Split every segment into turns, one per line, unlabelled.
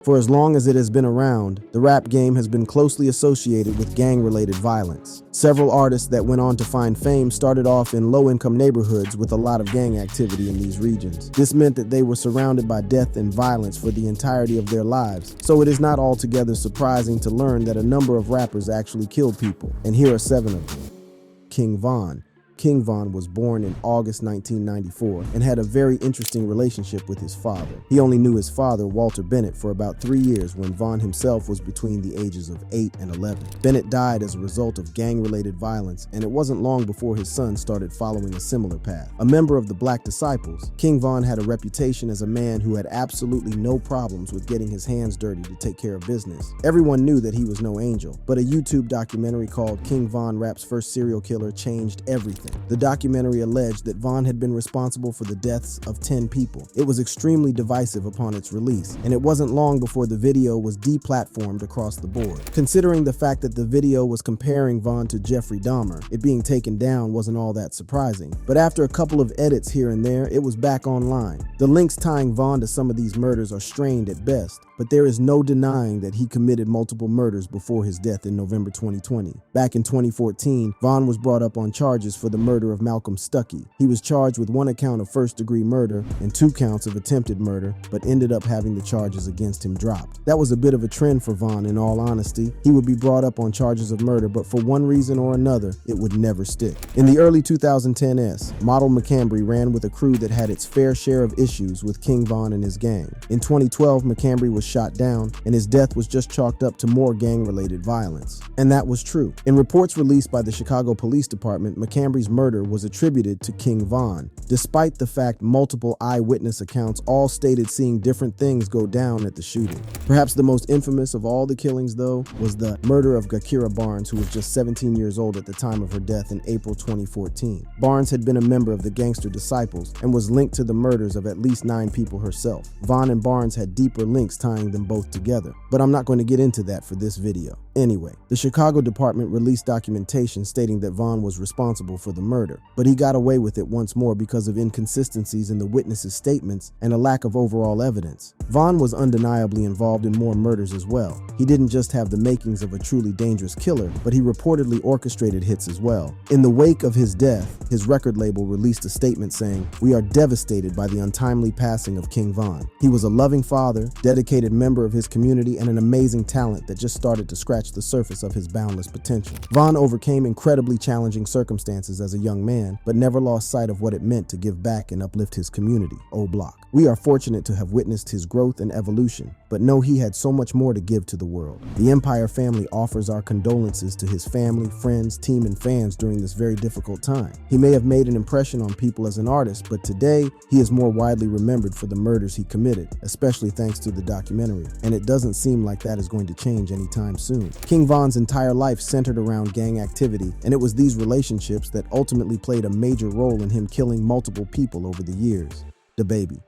For as long as it has been around, the rap game has been closely associated with gang-related violence. Several artists that went on to find fame started off in low-income neighborhoods with a lot of gang activity in these regions. This meant that they were surrounded by death and violence for the entirety of their lives, so it is not altogether surprising to learn that a number of rappers actually killed people, and here are 7 of them. King Von. King Von was born in August 1994 and had a very interesting relationship with his father. He only knew his father, Walter Bennett, for about 3 years when Von himself was between the ages of 8 and 11. Bennett died as a result of gang-related violence, and it wasn't long before his son started following a similar path. A member of the Black Disciples, King Von had a reputation as a man who had absolutely no problems with getting his hands dirty to take care of business. Everyone knew that he was no angel, but a YouTube documentary called King Von Rap's First Serial Killer changed everything. The documentary alleged that Von had been responsible for the deaths of 10 people. It was extremely divisive upon its release, and it wasn't long before the video was deplatformed across the board. Considering the fact that the video was comparing Von to Jeffrey Dahmer, it being taken down wasn't all that surprising. But after a couple of edits here and there, it was back online. The links tying Von to some of these murders are strained at best, but there is no denying that he committed multiple murders before his death in November 2020. Back in 2014, Von was brought up on charges for the murder of Malcolm Stuckey. He was charged with 1 account of first-degree murder and 2 counts of attempted murder, but ended up having the charges against him dropped. That was a bit of a trend for Von, in all honesty. He would be brought up on charges of murder, but for one reason or another, it would never stick. In the early 2010s, Model McCambry ran with a crew that had its fair share of issues with King Von and his gang. In 2012, McCambry was shot down, and his death was just chalked up to more gang-related violence. And that was true. In reports released by the Chicago Police Department, McCambry's murder was attributed to King Von, despite the fact multiple eyewitness accounts all stated seeing different things go down at the shooting. Perhaps the most infamous of all the killings, though, was the murder of Gakira Barnes, who was just 17 years old at the time of her death in April 2014. Barnes had been a member of the Gangster Disciples and was linked to the murders of at least 9 people herself. Von and Barnes had deeper links tying them both together, but I'm not going to get into that for this video. Anyway, the Chicago Department released documentation stating that Von was responsible for the murder, but he got away with it once more because of inconsistencies in the witnesses' statements and a lack of overall evidence. Von was undeniably involved in more murders as well. He didn't just have the makings of a truly dangerous killer, but he reportedly orchestrated hits as well. In the wake of his death, his record label released a statement saying, "We are devastated by the untimely passing of King Von. He was a loving father, dedicated member of his community, and an amazing talent that just started to scratch the surface of his boundless potential." Von overcame incredibly challenging circumstances as a young man, but never lost sight of what it meant to give back and uplift his community, O Block. We are fortunate to have witnessed his growth and evolution, but know he had so much more to give to the world. The Empire family offers our condolences to his family, friends, team, and fans during this very difficult time. He may have made an impression on people as an artist, but today he is more widely remembered for the murders he committed, especially thanks to the documentary, and it doesn't seem like that is going to change anytime soon. King Von's entire life centered around gang activity, and it was these relationships that ultimately played a major role in him killing multiple people over the years. DaBaby.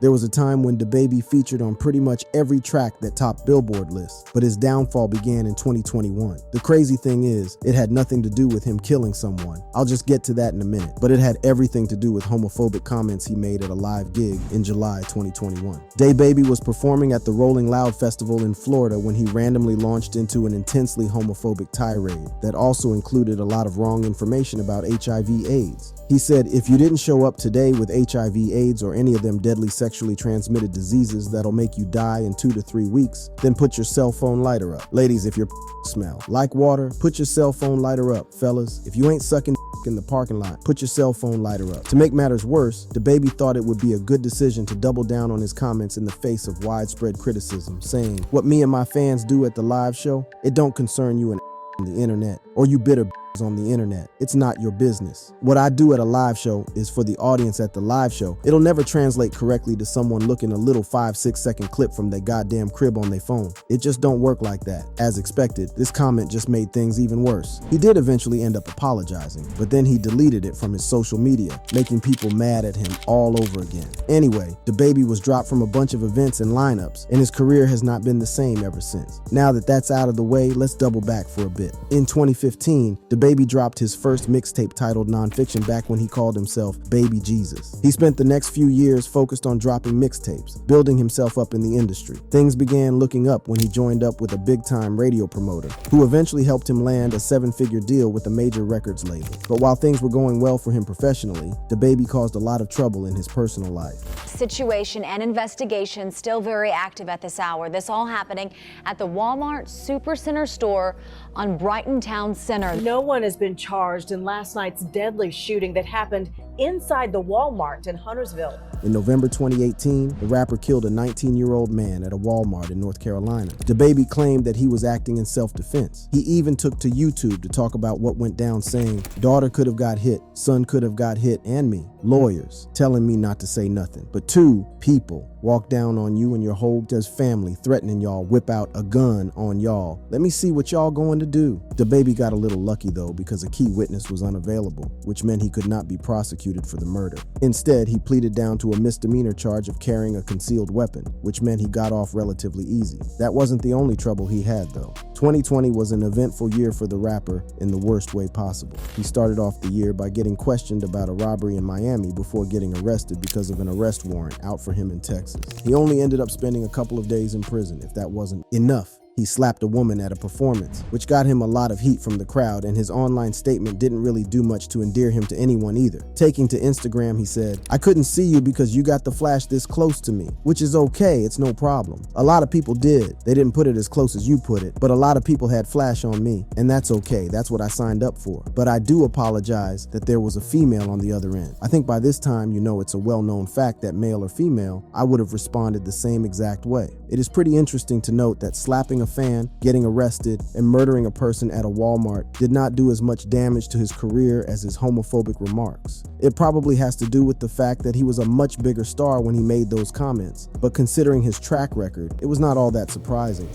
There was a time when DaBaby featured on pretty much every track that topped Billboard lists, but his downfall began in 2021. The crazy thing is, it had nothing to do with him killing someone. I'll just get to that in a minute, but it had everything to do with homophobic comments he made at a live gig in July 2021. DaBaby was performing at the Rolling Loud Festival in Florida when he randomly launched into an intensely homophobic tirade that also included a lot of wrong information about HIV/AIDS. He said, "If you didn't show up today with HIV/AIDS or any of them deadly sexually transmitted diseases that'll make you die in 2 to 3 weeks, then put your cell phone lighter up." Ladies, if your smell like water, put your cell phone lighter up. Fellas, if you ain't sucking in the parking lot, put your cell phone lighter up. To make matters worse, DaBaby thought it would be a good decision to double down on his comments in the face of widespread criticism, saying, "What me and my fans do at the live show, it don't concern you and the internet, or you bitter on the internet. It's not your business. What I do at a live show is for the audience at the live show. It'll never translate correctly to someone looking a little 5-6 second clip from their goddamn crib on their phone. It just don't work like that." As expected, this comment just made things even worse. He did eventually end up apologizing, but then he deleted it from his social media, making people mad at him all over again. Anyway, DaBaby was dropped from a bunch of events and lineups, and his career has not been the same ever since. Now that that's out of the way, let's double back for a bit. In 2015, DaBaby DaBaby dropped his first mixtape titled Nonfiction back when he called himself Baby Jesus. He spent the next few years focused on dropping mixtapes, building himself up in the industry. Things began looking up when he joined up with a big-time radio promoter, who eventually helped him land a 7-figure deal with a major records label. But while things were going well for him professionally, DaBaby caused a lot of trouble in his personal life.
Situation and investigation still very active at this hour. This all happening at the Walmart Supercenter store on Brighton Town Center.
No one has been charged in last night's deadly shooting that happened inside the Walmart in Huntersville.
In November 2018, the rapper killed a 19-year-old man at a Walmart in North Carolina. DaBaby claimed that he was acting in self-defense. He even took to YouTube to talk about what went down, saying, "Daughter could have got hit, son could have got hit, and me. Lawyers telling me not to say nothing. But 2 people walk down on you and your whole family, threatening y'all, whip out a gun on y'all. Let me see what y'all going to do." DaBaby got a little lucky though, because a key witness was unavailable, which meant he could not be prosecuted for the murder. Instead, he pleaded down to a misdemeanor charge of carrying a concealed weapon, which meant he got off relatively easy. That wasn't the only trouble he had though. 2020 was an eventful year for the rapper in the worst way possible. He started off the year by getting questioned about a robbery in Miami before getting arrested because of an arrest warrant out for him in Texas. He only ended up spending a couple of days in prison. If that wasn't enough, he slapped a woman at a performance, which got him a lot of heat from the crowd, and his online statement didn't really do much to endear him to anyone either. Taking to Instagram, he said, "I couldn't see you because you got the flash this close to me, which is okay, it's no problem. A lot of people did. They didn't put it as close as you put it, but a lot of people had flash on me, and that's okay. That's what I signed up for. But I do apologize that there was a female on the other end. I think by this time you know it's a well-known fact that male or female, I would have responded the same exact way." It is pretty interesting to note that slapping a fan, getting arrested, and murdering a person at a Walmart did not do as much damage to his career as his homophobic remarks. It probably has to do with the fact that he was a much bigger star when he made those comments, but considering his track record, it was not all that surprising.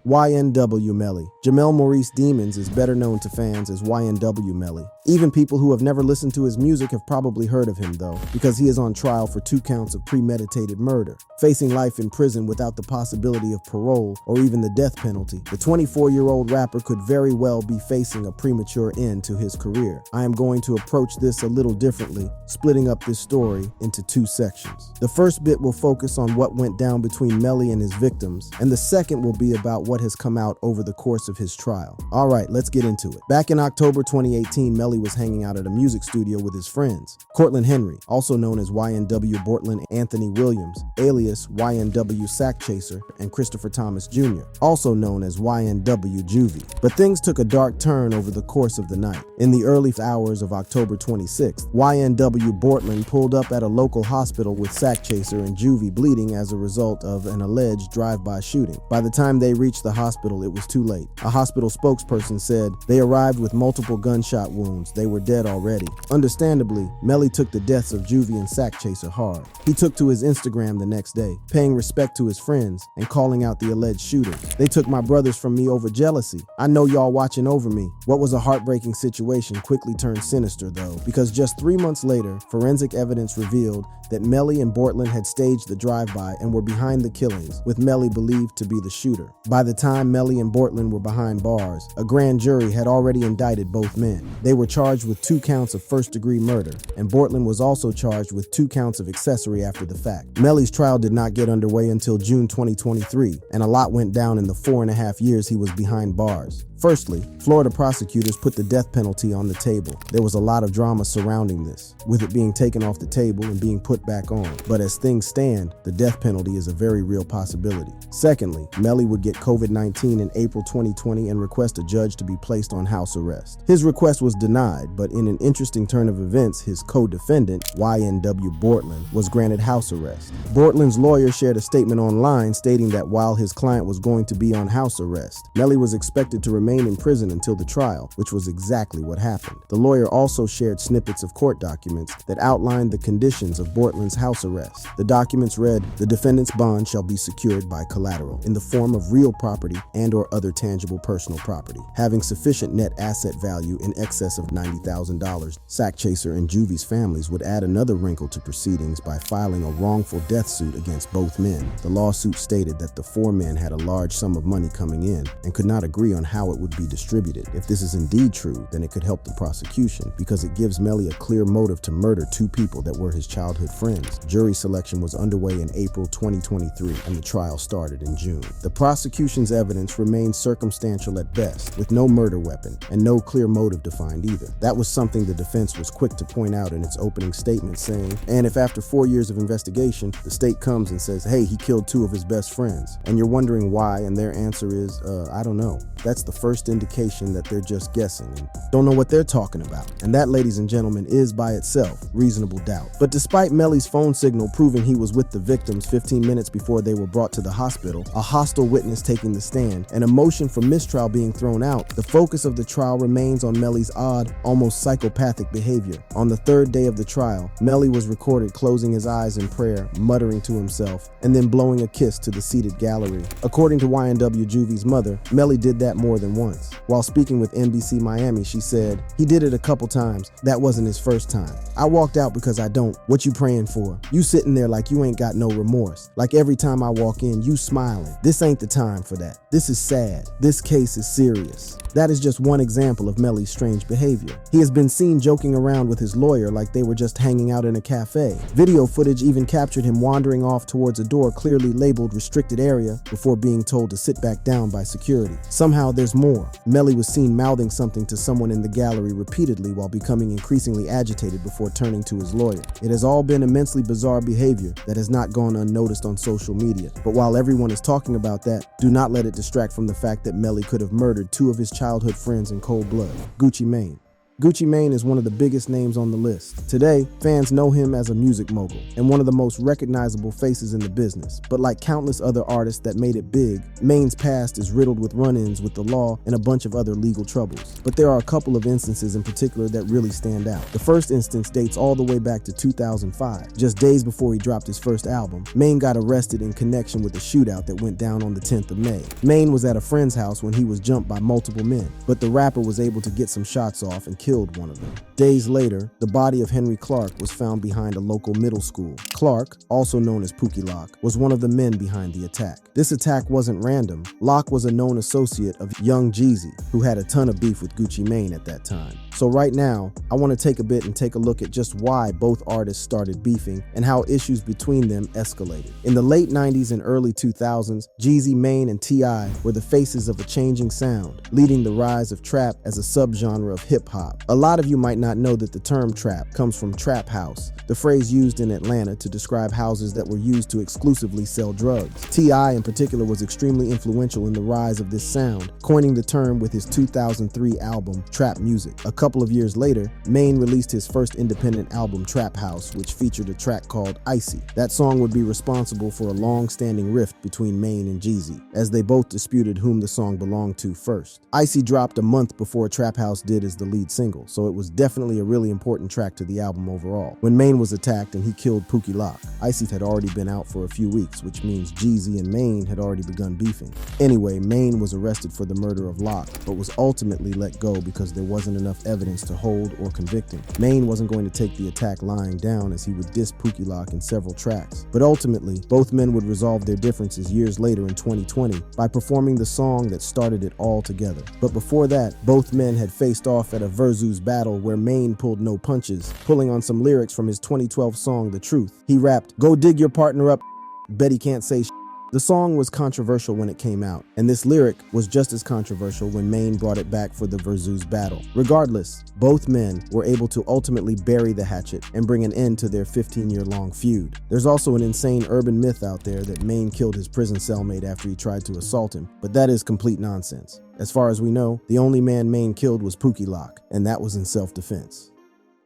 YNW Melly. Jamel Maurice Demons is better known to fans as YNW Melly. Even people who have never listened to his music have probably heard of him though, because he is on trial for 2 counts of premeditated murder, facing life in prison without the possibility of parole or even the death penalty. The 24-year-old rapper could very well be facing a premature end to his career. I am going to approach this a little differently, splitting up this story into 2 sections. The first bit will focus on what went down between Melly and his victims, and the second will be about what has come out over the course of his trial. All right, let's get into it. Back in October 2018, Melly was hanging out at a music studio with his friends. Cortland Henry, also known as YNW Bortland Anthony Williams, alias YNW Sack Chaser, and Christopher Thomas Jr., also known as YNW Juvie. But things took a dark turn over the course of the night. In the early hours of October 26th, YNW Bortland pulled up at a local hospital with Sack Chaser and Juvie bleeding as a result of an alleged drive-by shooting. By the time they reached the hospital, it was too late. A hospital spokesperson said they arrived with multiple gunshot wounds. They were dead already. Understandably, Melly took the deaths of Juvie and Sack Chaser hard. He took to his Instagram the next day, paying respect to his friends and calling out the alleged shooters. "They took my brothers from me over jealousy. I know y'all watching over me." What was a heartbreaking situation quickly turned sinister though, because just 3 months later, forensic evidence revealed that Melly and Bortland had staged the drive-by and were behind the killings, with Melly believed to be the shooter. By the time Melly and Bortland were behind bars, a grand jury had already indicted both men. They were charged with 2 counts of first-degree murder, and Bortland was also charged with 2 counts of accessory after the fact. Melly's trial did not get underway until June 2023, and a lot went down in the 4.5 years he was behind bars. Firstly, Florida prosecutors put the death penalty on the table. There was a lot of drama surrounding this, with it being taken off the table and being put back on. But as things stand, the death penalty is a very real possibility. Secondly, Melly would get COVID-19 in April 2020 and request a judge to be placed on house arrest. His request was denied, but in an interesting turn of events, his co-defendant, YNW Bortland, was granted house arrest. Bortland's lawyer shared a statement online stating that while his client was going to be on house arrest, Melly was expected to remain in prison until the trial, which was exactly what happened. The lawyer also shared snippets of court documents that outlined the conditions of Bortland's house arrest. The documents read, "The defendant's bond shall be secured by collateral in the form of real property and or other tangible personal property, having sufficient net asset value in excess of $90,000. Sack Chaser and Juvie's families would add another wrinkle to proceedings by filing a wrongful death suit against both men. The lawsuit stated that the 4 men had a large sum of money coming in and could not agree on how it it would be distributed. If this is indeed true, then it could help the prosecution because it gives Melly a clear motive to murder two people that were his childhood friends. Jury selection was underway in April 2023 and the trial started in June. The prosecution's evidence remained circumstantial at best, with no murder weapon and no clear motive to find either. That was something the defense was quick to point out in its opening statement, saying, and if after 4 years of investigation, the state comes and says, hey, he killed two of his best friends, and you're wondering why, and their answer is, I don't know. That's the first indication that they're just guessing and don't know what they're talking about. And that, ladies and gentlemen, is by itself reasonable doubt. But despite Melly's phone signal proving he was with the victims 15 minutes before they were brought to the hospital, a hostile witness taking the stand, and a motion for mistrial being thrown out, the focus of the trial remains on Melly's odd, almost psychopathic behavior. On the third day of the trial, Melly was recorded closing his eyes in prayer, muttering to himself, and then blowing a kiss to the seated gallery. According to YNW Juvie's mother, Melly did that more than once. While speaking with NBC Miami, she said, he did it a couple times. That wasn't his first time. I walked out because I don't. What you praying for? You sitting there like you ain't got no remorse. Like every time I walk in, you smiling. This ain't the time for that. This is sad. This case is serious. That is just one example of Melly's strange behavior. He has been seen joking around with his lawyer like they were just hanging out in a cafe. Video footage even captured him wandering off towards a door clearly labeled restricted area before being told to sit back down by security. Somehow there's more. Melly was seen mouthing something to someone in the gallery repeatedly while becoming increasingly agitated before turning to his lawyer. It has all been immensely bizarre behavior that has not gone unnoticed on social media. But while everyone is talking about that, do not let it distract from the fact that Melly could have murdered two of his childhood friends in cold blood. Gucci Mane. Gucci Mane is one of the biggest names on the list. Today, fans know him as a music mogul and one of the most recognizable faces in the business. But like countless other artists that made it big, Mane's past is riddled with run-ins with the law and a bunch of other legal troubles. But there are a couple of instances in particular that really stand out. The first instance dates all the way back to 2005. Just days before he dropped his first album, Mane got arrested in connection with a shootout that went down on the 10th of May. Mane was at a friend's house when he was jumped by multiple men, but the rapper was able to get some shots off and killed one of them. Days later, the body of Henry Clark was found behind a local middle school. Clark, also known as Pookie Lock, was one of the men behind the attack. This attack wasn't random. Lock was a known associate of Young Jeezy, who had a ton of beef with Gucci Mane at that time. So right now, I want to take a bit and take a look at just why both artists started beefing and how issues between them escalated. In the late 90s and early 2000s, Jeezy, Mane, and T.I. were the faces of a changing sound, leading the rise of trap as a subgenre of hip-hop. A lot of you might not know that the term trap comes from trap house, the phrase used in Atlanta to describe houses that were used to exclusively sell drugs. T.I. in particular was extremely influential in the rise of this sound, coining the term with his 2003 album, Trap Music. A couple of years later, Mane released his first independent album, Trap House, which featured a track called Icy. That song would be responsible for a long-standing rift between Mane and Jeezy, as they both disputed whom the song belonged to first. Icy dropped a month before Trap House did as the lead single, so it was definitely a really important track to the album overall. When Mane was attacked and he killed Pookie Lock, Icy had already been out for a few weeks, which means Jeezy and Mane had already begun beefing. Anyway, Mane was arrested for the murder of Lock, but was ultimately let go because there wasn't enough evidence to hold or convict him. Mane wasn't going to take the attack lying down, as he would diss Pookie Lock in several tracks. But ultimately, both men would resolve their differences years later in 2020 by performing the song that started it all together. But before that, both men had faced off at a versus battle where Mane pulled no punches, pulling on some lyrics from his 2012 song The Truth. He rapped, "Go dig your partner up, bet he can't say sh." The song was controversial when it came out, and this lyric was just as controversial when Mane brought it back for the versus battle. Regardless, both men were able to ultimately bury the hatchet and bring an end to their 15-year-long feud. There's also an insane urban myth out there that Mane killed his prison cellmate after he tried to assault him, but that is complete nonsense. As far as we know, the only man Mane killed was Pookie Lock, and that was in self-defense.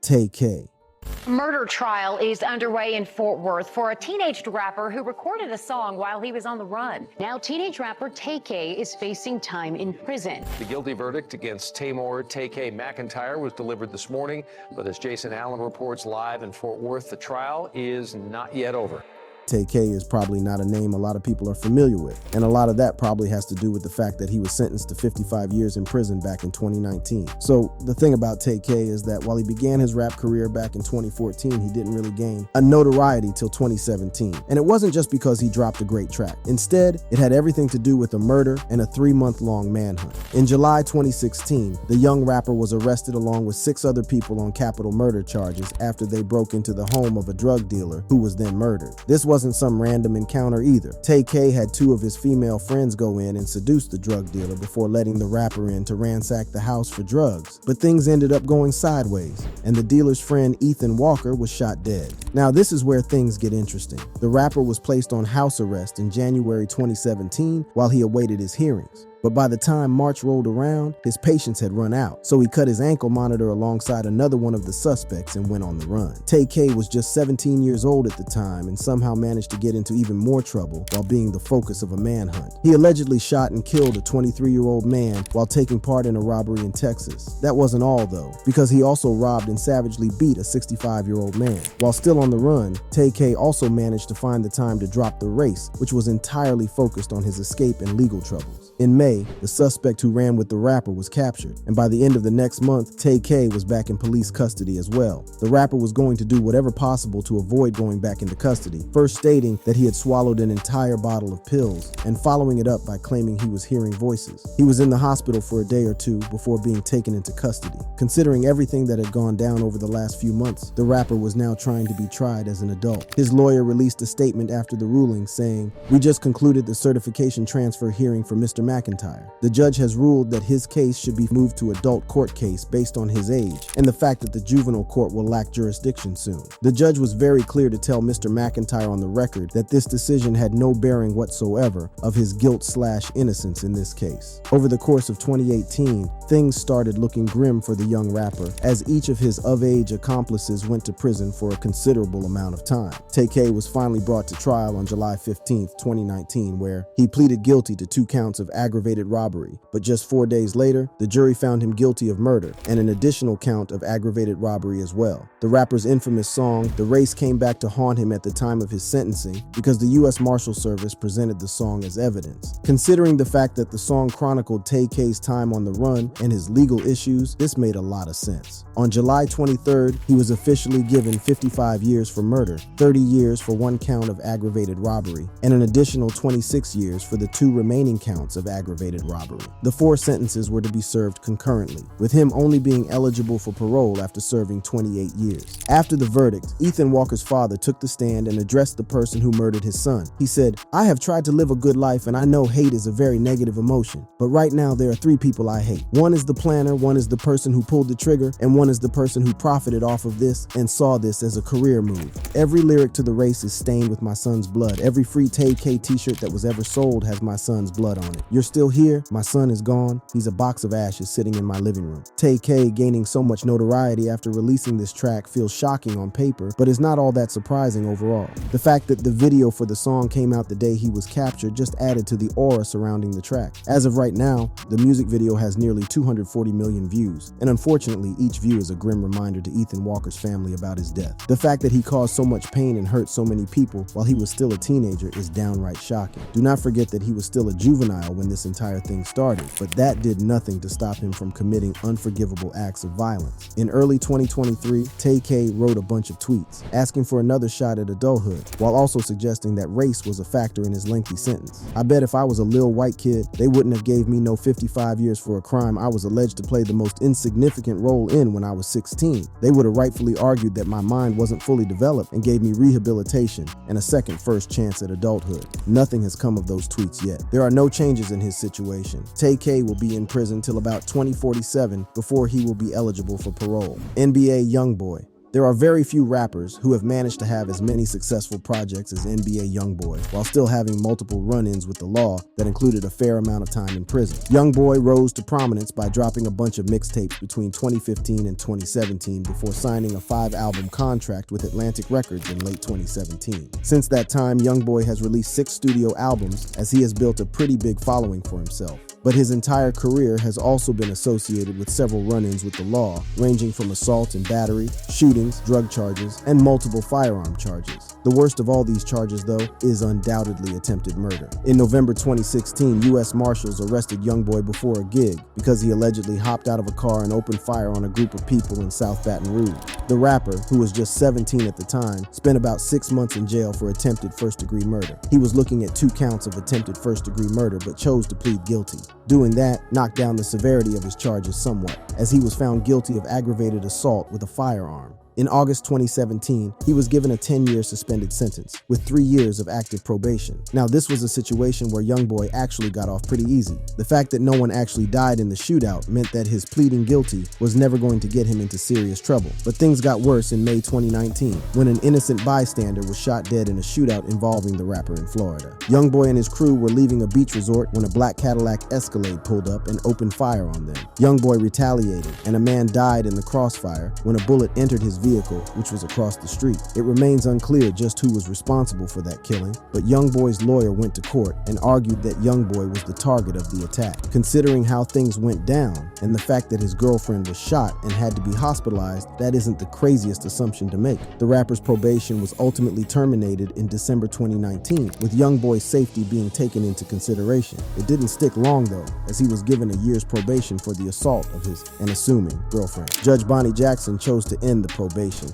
Tay K.
A murder trial is underway in Fort Worth for a teenage rapper who recorded a song while he was on the run. Now, teenage rapper Tay K is facing time in prison.
The guilty verdict against Tamor Tay K McIntyre was delivered this morning, but as Jason Allen reports live in Fort Worth, the trial is not yet over.
Tay-K is probably not a name a lot of people are familiar with, and a lot of that probably has to do with the fact that he was sentenced to 55 years in prison back in 2019. So the thing about Tay-K is that while he began his rap career back in 2014, he didn't really gain a notoriety till 2017. And it wasn't just because he dropped a great track. Instead, it had everything to do with a murder and a 3-month-long manhunt. In July 2016, the young rapper was arrested along with 6 other people on capital murder charges after they broke into the home of a drug dealer who was then murdered. This wasn't some random encounter either. Tay-K had 2 of his female friends go in and seduce the drug dealer before letting the rapper in to ransack the house for drugs. But things ended up going sideways, and the dealer's friend Ethan Walker was shot dead. Now this is where things get interesting. The rapper was placed on house arrest in January 2017 while he awaited his hearings. But by the time March rolled around, his patience had run out, so he cut his ankle monitor alongside another one of the suspects and went on the run. Tay-K was just 17 years old at the time and somehow managed to get into even more trouble while being the focus of a manhunt. He allegedly shot and killed a 23-year-old man while taking part in a robbery in Texas. That wasn't all though, because he also robbed and savagely beat a 65-year-old man. While still on the run, Tay-K also managed to find the time to drop the race, which was entirely focused on his escape and legal troubles. In May, the suspect who ran with the rapper was captured, and by the end of the next month, Tay-K was back in police custody as well. The rapper was going to do whatever possible to avoid going back into custody, first stating that he had swallowed an entire bottle of pills, and following it up by claiming he was hearing voices. He was in the hospital for a day or two before being taken into custody. Considering everything that had gone down over the last few months, the rapper was now trying to be tried as an adult. His lawyer released a statement after the ruling saying, "We just concluded the certification transfer hearing for Mr. McIntyre. The judge has ruled that his case should be moved to adult court case based on his age and the fact that the juvenile court will lack jurisdiction soon." The judge was very clear to tell Mr. McIntyre on the record that this decision had no bearing whatsoever of his guilt/innocence in this case. Over the course of 2018, things started looking grim for the young rapper as each of his of-age accomplices went to prison for a considerable amount of time. Tay-K was finally brought to trial on July 15th, 2019, where he pleaded guilty to 2 counts of aggravated robbery, but just 4 days later, the jury found him guilty of murder and an additional count of aggravated robbery as well. The rapper's infamous song, "The Race," came back to haunt him at the time of his sentencing because the U.S. Marshal Service presented the song as evidence. Considering the fact that the song chronicled Tay-K's time on the run and his legal issues, this made a lot of sense. On July 23rd, he was officially given 55 years for murder, 30 years for 1 count of aggravated robbery, and an additional 26 years for the 2 remaining counts of aggravated robbery. The 4 sentences were to be served concurrently, with him only being eligible for parole after serving 28 years. After the verdict, Ethan Walker's father took the stand and addressed the person who murdered his son. He said, "I have tried to live a good life and I know hate is a very negative emotion, but right now there are 3 people I hate. One is the planner, one is the person who pulled the trigger, and one is the person who profited off of this and saw this as a career move. Every lyric to The Race is stained with my son's blood. Every free Tay-K t-shirt that was ever sold has my son's blood on it. You're still here, my son is gone, he's a box of ashes sitting in my living room." Tay-K gaining so much notoriety after releasing this track feels shocking on paper, but is not all that surprising overall. The fact that the video for the song came out the day he was captured just added to the aura surrounding the track. As of right now, the music video has nearly 240 million views, and unfortunately each view is a grim reminder to Ethan Walker's family about his death. The fact that he caused so much pain and hurt so many people while he was still a teenager is downright shocking. Do not forget that he was still a juvenile when this entire thing started, but that did nothing to stop him from committing unforgivable acts of violence. In early 2023, Tay-K wrote a bunch of tweets asking for another shot at adulthood, while also suggesting that race was a factor in his lengthy sentence. "I bet if I was a lil white kid, they wouldn't have gave me no 55 years for a crime I was alleged to play the most insignificant role in when I was 16. They would have rightfully argued that my mind wasn't fully developed and gave me rehabilitation and a second first chance at adulthood." Nothing has come of those tweets yet. There are no changes in his situation. Tay-K will be in prison till about 2047 before he will be eligible for parole. NBA YoungBoy. There are very few rappers who have managed to have as many successful projects as NBA YoungBoy, while still having multiple run-ins with the law that included a fair amount of time in prison. YoungBoy rose to prominence by dropping a bunch of mixtapes between 2015 and 2017 before signing a 5-album contract with Atlantic Records in late 2017. Since that time, YoungBoy has released 6 studio albums as he has built a pretty big following for himself. But his entire career has also been associated with several run-ins with the law, ranging from assault and battery, shootings, drug charges, and multiple firearm charges. The worst of all these charges, though, is undoubtedly attempted murder. In November 2016, U.S. Marshals arrested Youngboy before a gig because he allegedly hopped out of a car and opened fire on a group of people in South Baton Rouge. The rapper, who was just 17 at the time, spent about 6 months in jail for attempted first-degree murder. He was looking at 2 counts of attempted first-degree murder but chose to plead guilty. Doing that knocked down the severity of his charges somewhat, as he was found guilty of aggravated assault with a firearm. In August 2017, he was given a 10-year suspended sentence, with 3 years of active probation. Now, this was a situation where Youngboy actually got off pretty easy. The fact that no one actually died in the shootout meant that his pleading guilty was never going to get him into serious trouble. But things got worse in May 2019, when an innocent bystander was shot dead in a shootout involving the rapper in Florida. Youngboy and his crew were leaving a beach resort when a black Cadillac Escalade pulled up and opened fire on them. Youngboy retaliated, and a man died in the crossfire when a bullet entered his vehicle, which was across the street. It remains unclear just who was responsible for that killing, but Youngboy's lawyer went to court and argued that Youngboy was the target of the attack. Considering how things went down and the fact that his girlfriend was shot and had to be hospitalized, that isn't the craziest assumption to make. The rapper's probation was ultimately terminated in December 2019, with Youngboy's safety being taken into consideration. It didn't stick long though, as he was given a year's probation for the assault of his unassuming girlfriend. Judge Bonnie Jackson chose to end the probation,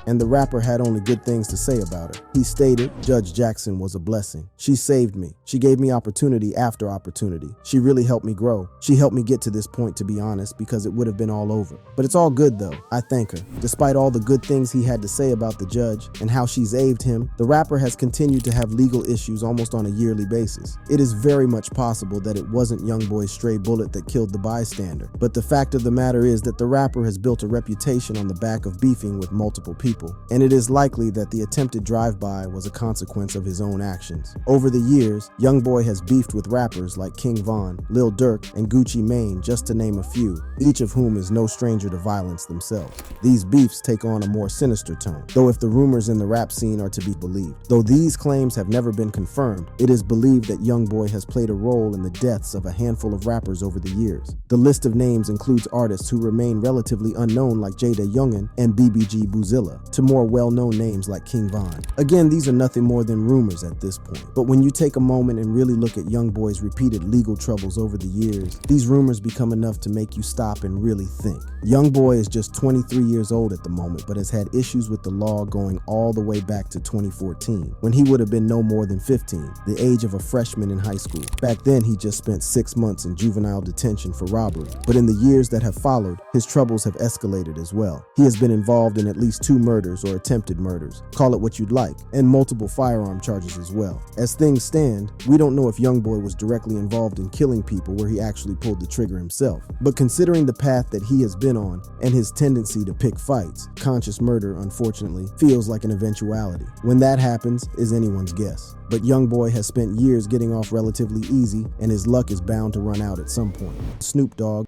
and the rapper had only good things to say about her. He stated, "Judge Jackson was a blessing. She saved me. She gave me opportunity after opportunity. She really helped me grow. She helped me get to this point, to be honest, because it would have been all over. But it's all good though. I thank her." Despite all the good things he had to say about the judge and how she's aided him, the rapper has continued to have legal issues almost on a yearly basis. It is very much possible that it wasn't Youngboy's stray bullet that killed the bystander, but the fact of the matter is that the rapper has built a reputation on the back of beefing with multiple people, and it is likely that the attempted drive-by was a consequence of his own actions. Over the years, Youngboy has beefed with rappers like King Von, Lil Durk, and Gucci Mane, just to name a few, each of whom is no stranger to violence themselves. These beefs take on a more sinister tone, though if the rumors in the rap scene are to be believed. Though these claims have never been confirmed, it is believed that Youngboy has played a role in the deaths of a handful of rappers over the years. The list of names includes artists who remain relatively unknown like Jada Youngin and BBG Boozilla, to more well-known names like King Von. Again, these are nothing more than rumors at this point, but when you take a moment and really look at Youngboy's repeated legal troubles over the years, these rumors become enough to make you stop and really think. Youngboy is just 23 years old at the moment, but has had issues with the law going all the way back to 2014, when he would have been no more than 15, the age of a freshman in high school. Back then, he just spent 6 months in juvenile detention for robbery, but in the years that have followed, his troubles have escalated as well. He has been involved in at least 2 murders or attempted murders, call it what you'd like, and multiple firearm charges as well. As things stand, we don't know if Youngboy was directly involved in killing people where he actually pulled the trigger himself. But considering the path that he has been on and his tendency to pick fights, conscious murder, unfortunately, feels like an eventuality. When that happens is anyone's guess. But Youngboy has spent years getting off relatively easy, and his luck is bound to run out at some point. Snoop Dogg.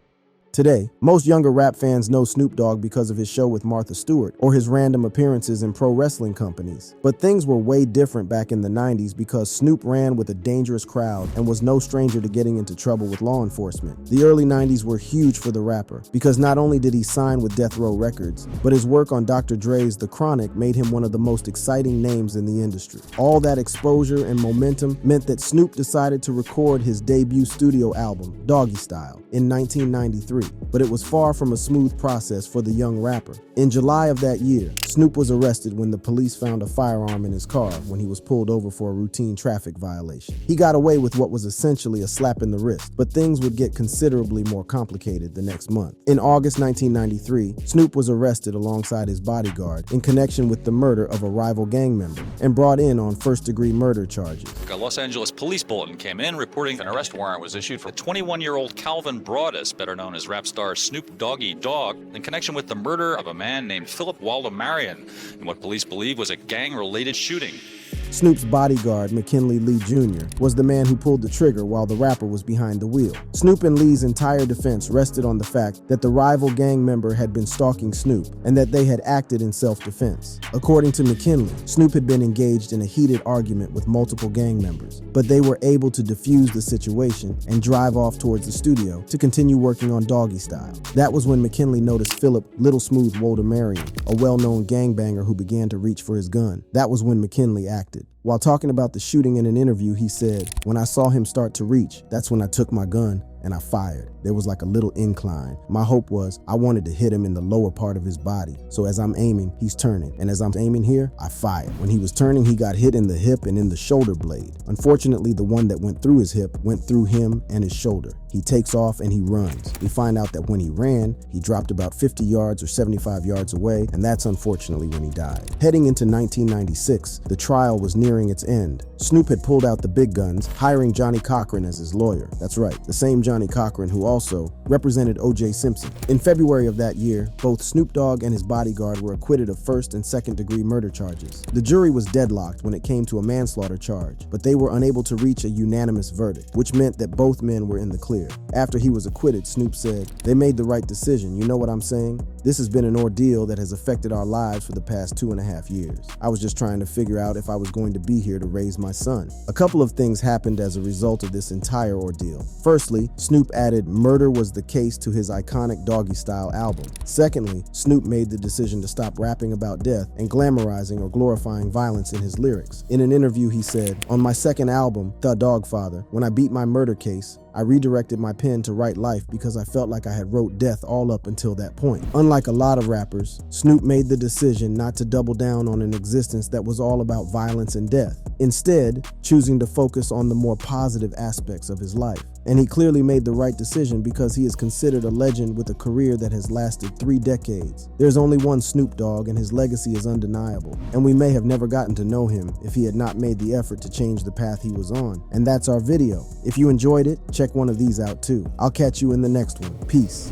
Today, most younger rap fans know Snoop Dogg because of his show with Martha Stewart or his random appearances in pro wrestling companies. But things were way different back in the 90s because Snoop ran with a dangerous crowd and was no stranger to getting into trouble with law enforcement. The early 90s were huge for the rapper because not only did he sign with Death Row Records, but his work on Dr. Dre's The Chronic made him one of the most exciting names in the industry. All that exposure and momentum meant that Snoop decided to record his debut studio album, Doggy Style, in 1993. But it was far from a smooth process for the young rapper. In July of that year, Snoop was arrested when the police found a firearm in his car when he was pulled over for a routine traffic violation. He got away with what was essentially a slap in the wrist, but things would get considerably more complicated the next month. In August 1993, Snoop was arrested alongside his bodyguard in connection with the murder of a rival gang member and brought in on first-degree murder charges.
A Los Angeles police bulletin came in reporting an arrest warrant was issued for 21-year-old Calvin Broadus, better known as rap star Snoop Doggy Dogg, in connection with the murder of a man named Philip Waldo Marion in what police believe was a gang-related shooting.
Snoop's bodyguard, McKinley Lee Jr., was the man who pulled the trigger while the rapper was behind the wheel. Snoop and Lee's entire defense rested on the fact that the rival gang member had been stalking Snoop and that they had acted in self-defense. According to McKinley, Snoop had been engaged in a heated argument with multiple gang members, but they were able to defuse the situation and drive off towards the studio to continue working on Doggy Style. That was when McKinley noticed Philip Little Smooth Woldemariam, a well-known gangbanger who began to reach for his gun. That was when McKinley acted. While talking about the shooting in an interview, he said, "When I saw him start to reach, that's when I took my gun and I fired. There was like a little incline. My hope was I wanted to hit him in the lower part of his body. So as I'm aiming, he's turning. And as I'm aiming here, I fired. When he was turning, he got hit in the hip and in the shoulder blade. Unfortunately, the one that went through his hip went through him and his shoulder. He takes off and he runs. We find out that when he ran, he dropped about 50 yards or 75 yards away, and that's unfortunately when he died." Heading into 1996, the trial was nearing its end. Snoop had pulled out the big guns, hiring Johnny Cochran as his lawyer. That's right, the same Johnny Cochran who also represented O.J. Simpson. In February of that year, both Snoop Dogg and his bodyguard were acquitted of first and second-degree murder charges. The jury was deadlocked when it came to a manslaughter charge, but they were unable to reach a unanimous verdict, which meant that both men were in the clear. After he was acquitted, Snoop said, "They made the right decision, you know what I'm saying? This has been an ordeal that has affected our lives for the past 2.5 years. I was just trying to figure out if I was going to be here to raise my son." A couple of things happened as a result of this entire ordeal. Firstly, Snoop added "Murder Was the Case" to his iconic Doggy Style album. Secondly, Snoop made the decision to stop rapping about death and glamorizing or glorifying violence in his lyrics. In an interview, he said, "On my second album, The Dogfather, when I beat my murder case, I redirected my pen to write life because I felt like I had wrote death all up until that point." Unlike a lot of rappers, Snoop made the decision not to double down on an existence that was all about violence and death, instead choosing to focus on the more positive aspects of his life. And he clearly made the right decision because he is considered a legend with a career that has lasted 3 decades. There's only one Snoop Dogg and his legacy is undeniable, and we may have never gotten to know him if he had not made the effort to change the path he was on. And that's our video. If you enjoyed it, check one of these out too. I'll catch you in the next one. Peace.